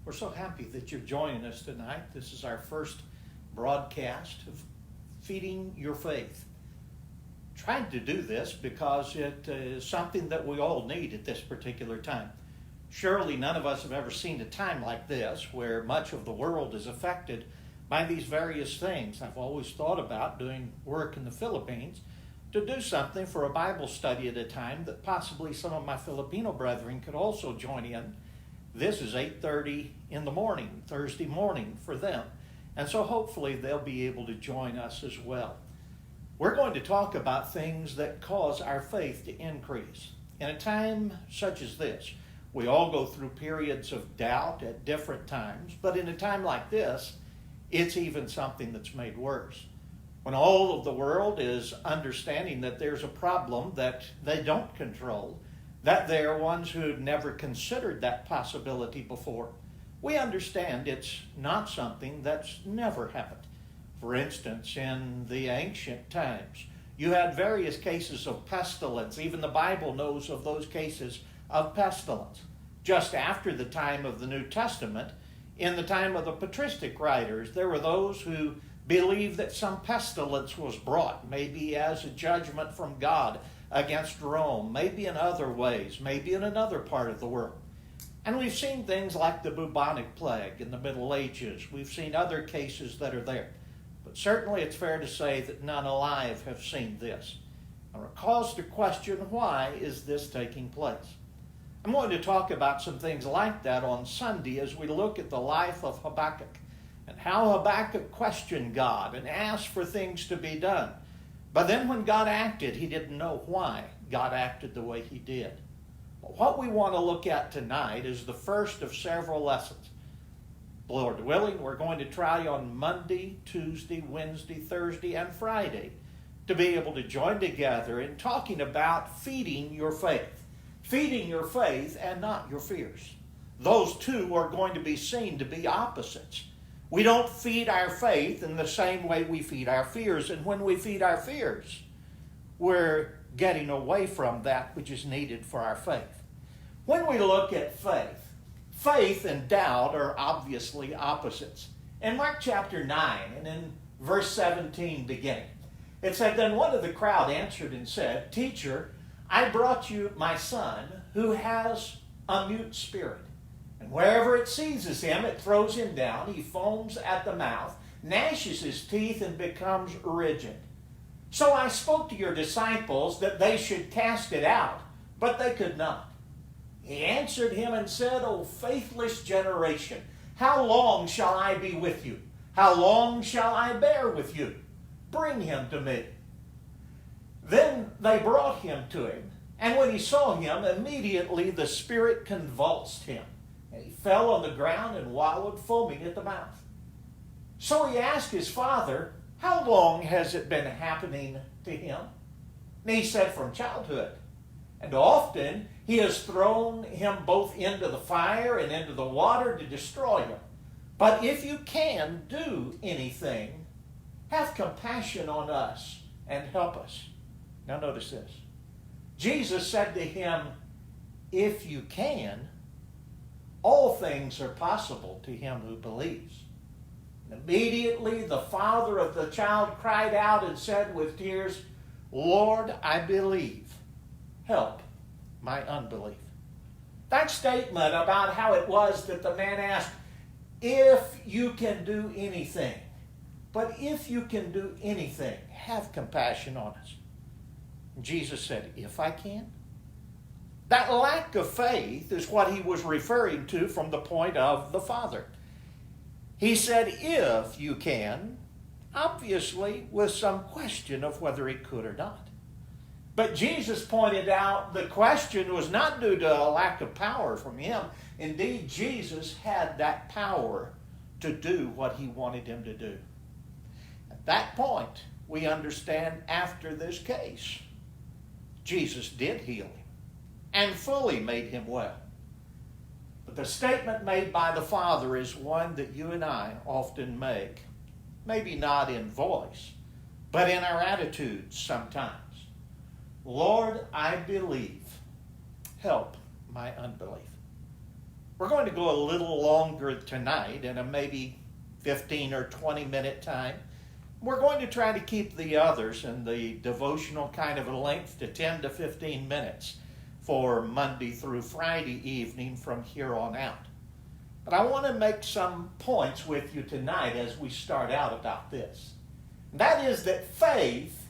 We're so happy that you're joining us tonight. This is our first broadcast of Feeding Your Faith. Trying to do this because it is something that we all need at this particular time. Surely none of us have ever seen a time like this where much of the world is affected by these various things. I've always thought about doing work in the Philippines to do something for a Bible study at a time that possibly some of my Filipino brethren could also join in. This is 8:30 in the morning, Thursday morning for them. And so hopefully they'll be able to join us as well. We're going to talk about things that cause our faith to increase. In a time such as this, we all go through periods of doubt at different times, but in a time like this, it's even something that's made worse. When all of the world is understanding that there's a problem that they don't control, that they are ones who had never considered that possibility before, we understand it's not something that's never happened. For instance, in the ancient times, you had various cases of pestilence. Even the Bible knows of those cases of pestilence. Just after the time of the New Testament, in the time of the patristic writers, there were those who believed that some pestilence was brought, maybe as a judgment from God against Rome, maybe in other ways, maybe in another part of the world. And we've seen things like the bubonic plague in the Middle Ages. We've seen other cases that are there. But certainly it's fair to say that none alive have seen this. And we're caused to question, why is this taking place? I'm going to talk about some things like that on Sunday as we look at the life of Habakkuk and how Habakkuk questioned God and asked for things to be done. But then when God acted, he didn't know why God acted the way he did. But what we want to look at tonight is the first of several lessons. Lord willing, we're going to try on Monday, Tuesday, Wednesday, Thursday, and Friday to be able to join together in talking about feeding your faith. Feeding your faith and not your fears. Those two are going to be seen to be opposites. We don't feed our faith in the same way we feed our fears. And when we feed our fears, we're getting away from that which is needed for our faith. When we look at faith, faith and doubt are obviously opposites. In Mark chapter 9 and in verse 17 beginning, it said, "Then one of the crowd answered and said, 'Teacher, I brought you my son who has a mute spirit. And wherever it seizes him, it throws him down. He foams at the mouth, gnashes his teeth, and becomes rigid. So I spoke to your disciples that they should cast it out, but they could not.' He answered him and said, 'O faithless generation, how long shall I be with you? How long shall I bear with you? Bring him to me.' Then they brought him to him, and when he saw him, immediately the spirit convulsed him. And he fell on the ground and wallowed, foaming at the mouth. So he asked his father, 'How long has it been happening to him?' And he said, 'From childhood. And often he has thrown him both into the fire and into the water to destroy him. But if you can do anything, have compassion on us and help us.'" Now notice this. Jesus said to him, "If you can, all things are possible to him who believes." And immediately the father of the child cried out and said with tears, "Lord, I believe. Help my unbelief." That statement about how it was that the man asked, "If you can do anything, but if you can do anything, have compassion on us." Jesus said, "If I can?" That lack of faith is what he was referring to from the point of the Father. He said, "If you can," obviously with some question of whether he could or not. But Jesus pointed out the question was not due to a lack of power from him. Indeed, Jesus had that power to do what he wanted him to do. At that point, we understand after this case, Jesus did heal him and fully made him well. But the statement made by the Father is one that you and I often make, maybe not in voice, but in our attitudes sometimes. "Lord, I believe. Help my unbelief." We're going to go a little longer tonight in a maybe 15 or 20 minute time. We're going to try to keep the others in the devotional kind of a length to 10 to 15 minutes for Monday through Friday evening from here on out. But I want to make some points with you tonight as we start out about this. That is that faith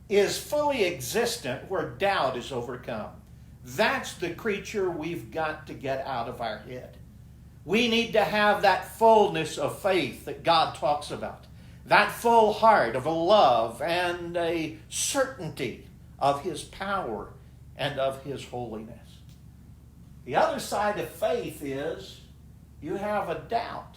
is fully existent where doubt is overcome. That's the creature we've got to get out of our head. We need to have that fullness of faith that God talks about. That full heart of a love and a certainty of His power and of His holiness. The other side of faith is you have a doubt.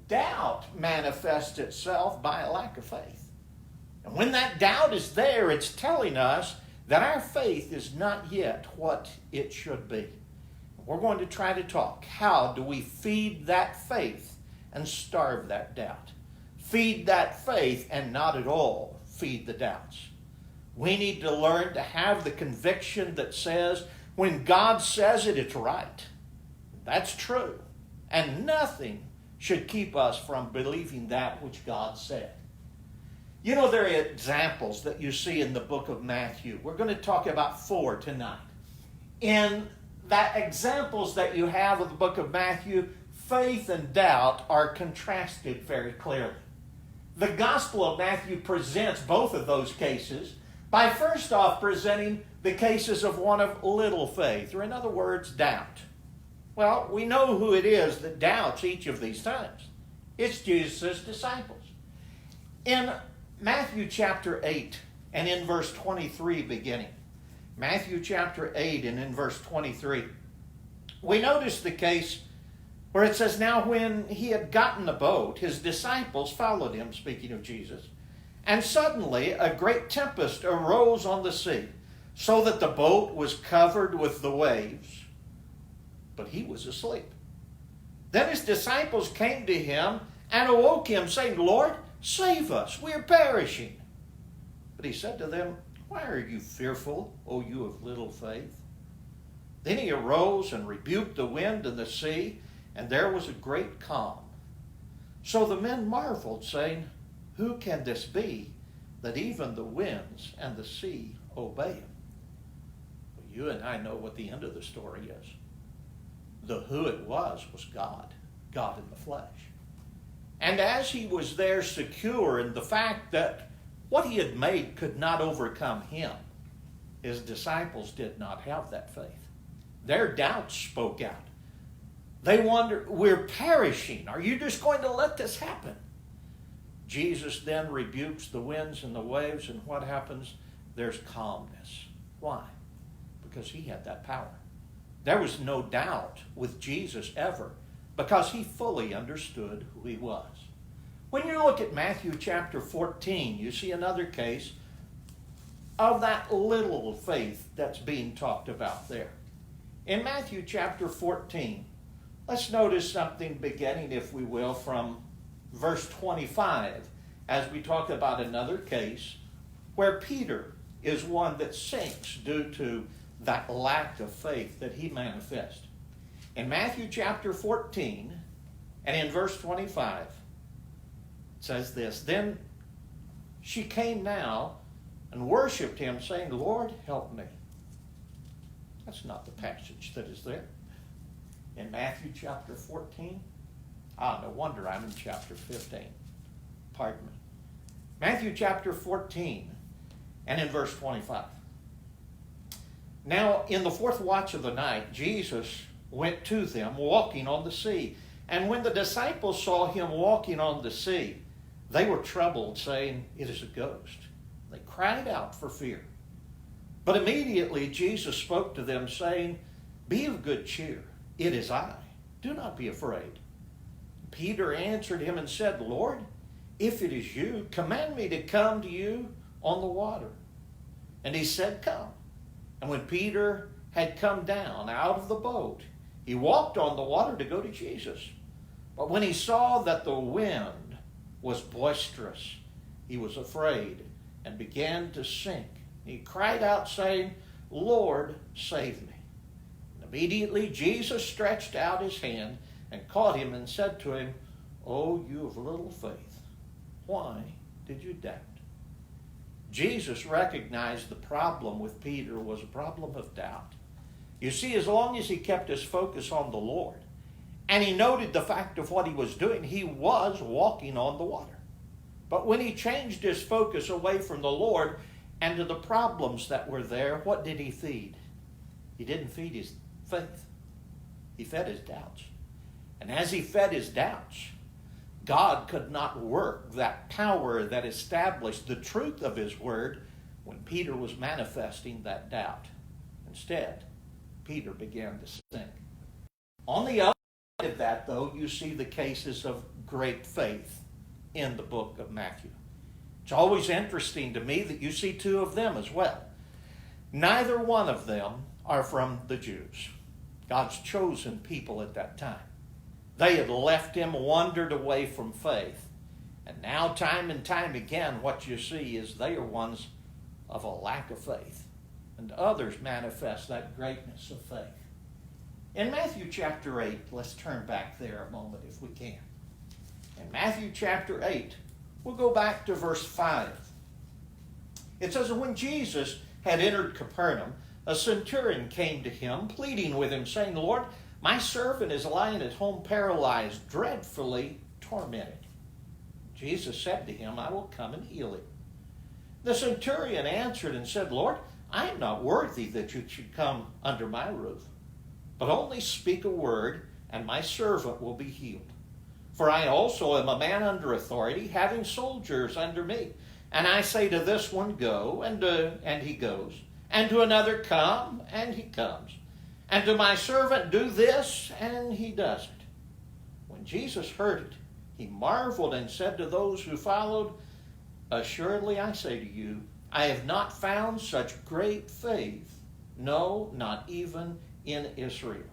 Doubt manifests itself by a lack of faith. And when that doubt is there, it's telling us that our faith is not yet what it should be. We're going to try to talk. How do we feed that faith and starve that doubt? Feed that faith and not at all feed the doubts. We need to learn to have the conviction that says, when God says it, it's right. That's true. And nothing should keep us from believing that which God said. You know, there are examples that you see in the book of Matthew. We're going to talk about 4 tonight. In that examples that you have of the book of Matthew, faith and doubt are contrasted very clearly. The Gospel of Matthew presents both of those cases by first off presenting the cases of one of little faith, or in other words, doubt. Well, we know who it is that doubts each of these times. It's Jesus' disciples. In Matthew chapter 8 and in verse 23 beginning, Matthew chapter 8 and in verse 23, we notice the case where it says, now when he had gotten the boat, his disciples followed him, speaking of Jesus, and suddenly a great tempest arose on the sea, so that the boat was covered with the waves, but he was asleep. Then his disciples came to him and awoke him, saying, Lord, save us, we are perishing. But he said to them, why are you fearful, O you of little faith? Then he arose and rebuked the wind and the sea, and there was a great calm. So the men marveled, saying, who can this be, that even the winds and the sea obey him? Well, you and I know what the end of the story is. The who it was God, God in the flesh. And as he was there secure in the fact that what he had made could not overcome him, his disciples did not have that faith. Their doubts spoke out. They wondered, we're perishing. Are you just going to let this happen? Jesus then rebukes the winds and the waves, and what happens? There's calmness. Why? Because he had that power. There was no doubt with Jesus ever, because he fully understood who he was. When you look at Matthew chapter 14, you see another case of that little faith that's being talked about there. In Matthew chapter 14, let's notice something beginning, if we will, from verse 25, as we talk about another case where Peter is one that sinks due to that lack of faith that he manifests. In Matthew chapter 14 and in verse 25, it says this, then she came now and worshipped him, saying, Lord, help me. That's not the passage that is there. In Matthew chapter 14, no wonder I'm in chapter 15. Pardon me. Matthew chapter 14 and in verse 25. Now, in the 4th watch of the night, Jesus went to them walking on the sea. And when the disciples saw him walking on the sea, they were troubled, saying, it is a ghost. They cried out for fear. But immediately Jesus spoke to them, saying, be of good cheer. It is I. Do not be afraid. Peter answered him and said, Lord, if it is you, command me to come to you on the water. And he said, come. And when Peter had come down out of the boat, he walked on the water to go to Jesus. But when he saw that the wind was boisterous, he was afraid and began to sink. He cried out, saying, Lord, save me. And Immediately Jesus stretched out his hand and caught him and said to him, "O you of little faith, why did you doubt?" Jesus recognized the problem with Peter was a problem of doubt. You see, as long as he kept his focus on the Lord, and he noted the fact of what he was doing, he was walking on the water. But when he changed his focus away from the Lord and to the problems that were there, what did he feed? He didn't feed his faith. He fed his doubts. And as he fed his doubts, God could not work that power that established the truth of his word when Peter was manifesting that doubt. Instead, Peter began to sink. On the other side of that, though, you see the cases of great faith in the book of Matthew. It's always interesting to me that you see two of them as well. Neither one of them are from the Jews, God's chosen people at that time. They had left him, wandered away from faith. And now, time and time again, what you see is they are ones of a lack of faith. And others manifest that greatness of faith. In Matthew chapter 8, let's turn back there a moment if we can. In Matthew chapter 8, we'll go back to verse 5. It says, "When Jesus had entered Capernaum, a centurion came to him, pleading with him, saying, 'Lord, my servant is lying at home paralyzed, dreadfully tormented.' Jesus said to him, 'I will come and heal him.' The centurion answered and said, 'Lord, I am not worthy that you should come under my roof, but only speak a word, and my servant will be healed. For I also am a man under authority, having soldiers under me. And I say to this one, go, and he goes. And to another, come, and he comes. And to my servant, do this, and he does it.' When Jesus heard it, he marveled and said to those who followed, 'Assuredly I say to you, I have not found such great faith, no, not even in Israel.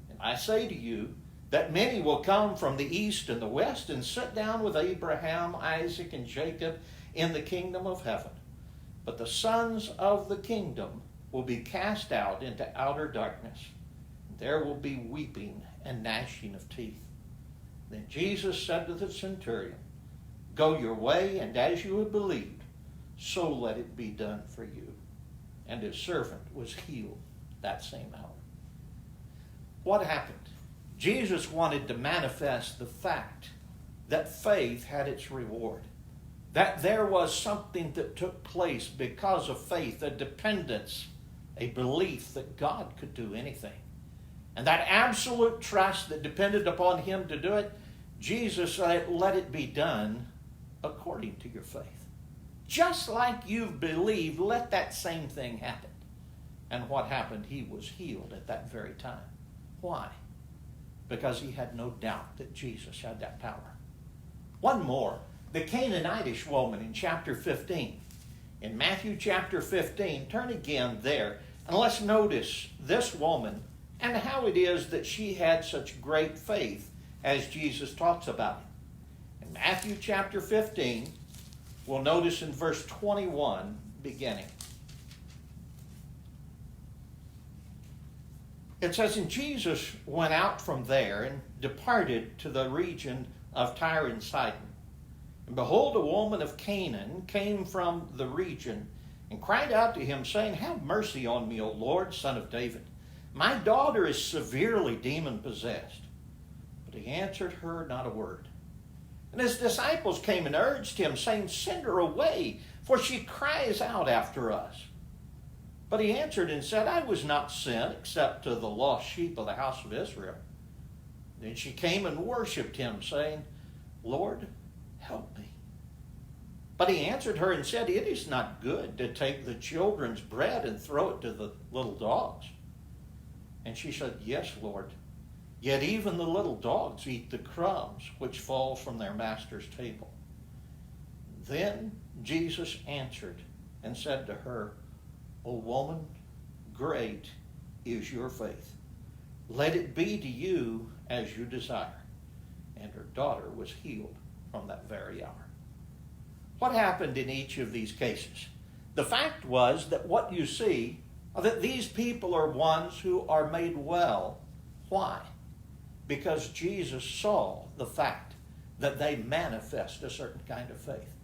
And I say to you that many will come from the east and the west and sit down with Abraham, Isaac, and Jacob in the kingdom of heaven. But the sons of the kingdom will be cast out into outer darkness. There will be weeping and gnashing of teeth.' Then Jesus said to the centurion, 'Go your way, and as you have believed, so let it be done for you.' And his servant was healed that same hour." What happened? Jesus wanted to manifest the fact that faith had its reward. That there was something that took place because of faith, a dependence, a belief that God could do anything. And that absolute trust that depended upon him to do it, Jesus said, "Let it be done according to your faith." Just like you've believed, let that same thing happen. And what happened? He was healed at that very time. Why? Because he had no doubt that Jesus had that power. One more. The Canaanitish woman in chapter 15. In Matthew chapter 15, turn again there, and let's notice this woman and how it is that she had such great faith as Jesus talks about it. In Matthew chapter 15, we'll notice in verse 21 beginning. It says, "And Jesus went out from there and departed to the region of Tyre and Sidon. And behold, a woman of Canaan came from the region and cried out to him, saying, 'Have mercy on me, O Lord, Son of David. My daughter is severely demon-possessed.' But he answered her not a word. And his disciples came and urged him, saying, 'Send her away, for she cries out after us.' But he answered and said, 'I was not sent except to the lost sheep of the house of Israel.' Then she came and worshipped him, saying, 'Lord, help me.' But he answered her and said, 'It is not good to take the children's bread and throw it to the little dogs.' And she said, 'Yes, Lord, yet even the little dogs eat the crumbs which fall from their master's table.' Then Jesus answered and said to her, 'O woman, great is your faith. Let it be to you as you desire.' And her daughter was healed from that very hour." What happened in each of these cases? The fact was that what you see That these people are ones who are made well. Why? Because Jesus saw the fact that they manifest a certain kind of faith.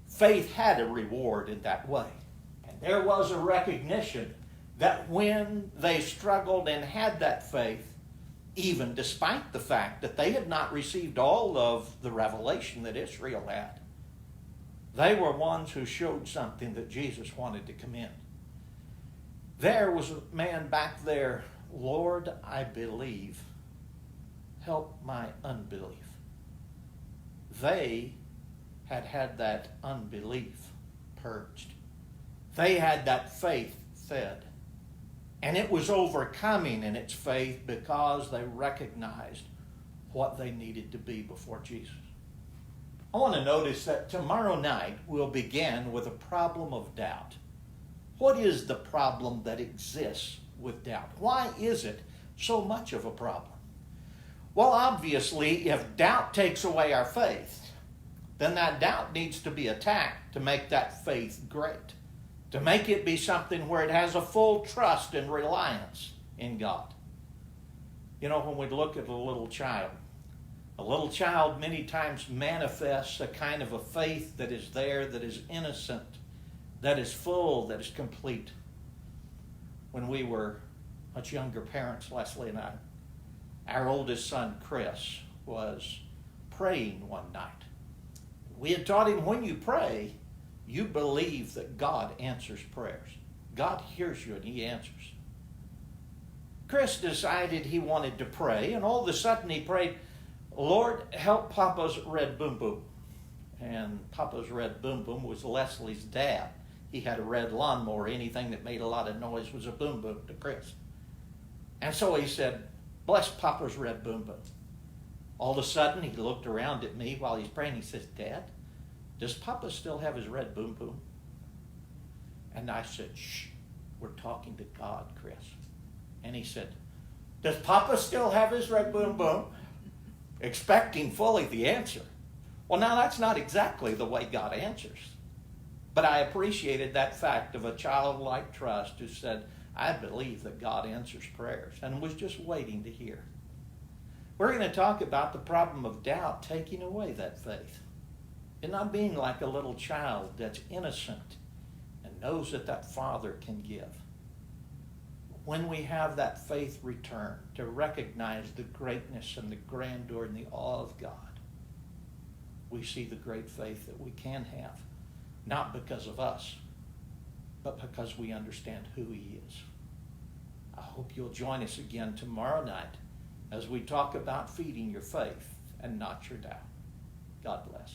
Faith had a reward in that way. And there was a recognition that when they struggled and had that faith, even despite the fact that they had not received all of the revelation that Israel had, they were ones who showed something that Jesus wanted to commend. There was a man back there, Lord, I believe. Help my unbelief. They had had that unbelief purged. They had that faith fed. And it was overcoming in its faith because they recognized what they needed to be before Jesus. I want to notice that tomorrow night we'll begin with a problem of doubt. What is the problem that exists with doubt? Why is it so much of a problem? Well, obviously, if doubt takes away our faith, then that doubt needs to be attacked to make that faith great, to make it be something where it has a full trust and reliance in God. You know, when we look at a little child many times manifests a kind of a faith that is there, that is innocent, that is full, that is complete. When we were much younger parents, Leslie and I, our oldest son, Chris, was praying one night. We had taught him, when you pray, you believe that God answers prayers. God hears you and he answers. Chris decided he wanted to pray, and all of a sudden he prayed, Lord, help Papa's red boom boom. And Papa's red boom boom was Leslie's dad. He had a red lawnmower. Anything that made a lot of noise was a boom boom to Chris. And so he said, bless Papa's red boom boom. All of a sudden he looked around at me while he's praying. He says, Dad, does Papa still have his red boom boom? And I said, shh, we're talking to God, Chris. And he said, does Papa still have his red boom boom? Expecting fully the answer. Well, now that's not exactly the way God answers. But I appreciated that fact of a childlike trust who said, I believe that God answers prayers, and was just waiting to hear. We're going to talk about the problem of doubt taking away that faith. And not being like a little child that's innocent and knows that that Father can give. When we have that faith return to recognize the greatness and the grandeur and the awe of God, we see the great faith that we can have, not because of us, but because we understand who he is. I hope you'll join us again tomorrow night as we talk about feeding your faith and not your doubt. God bless.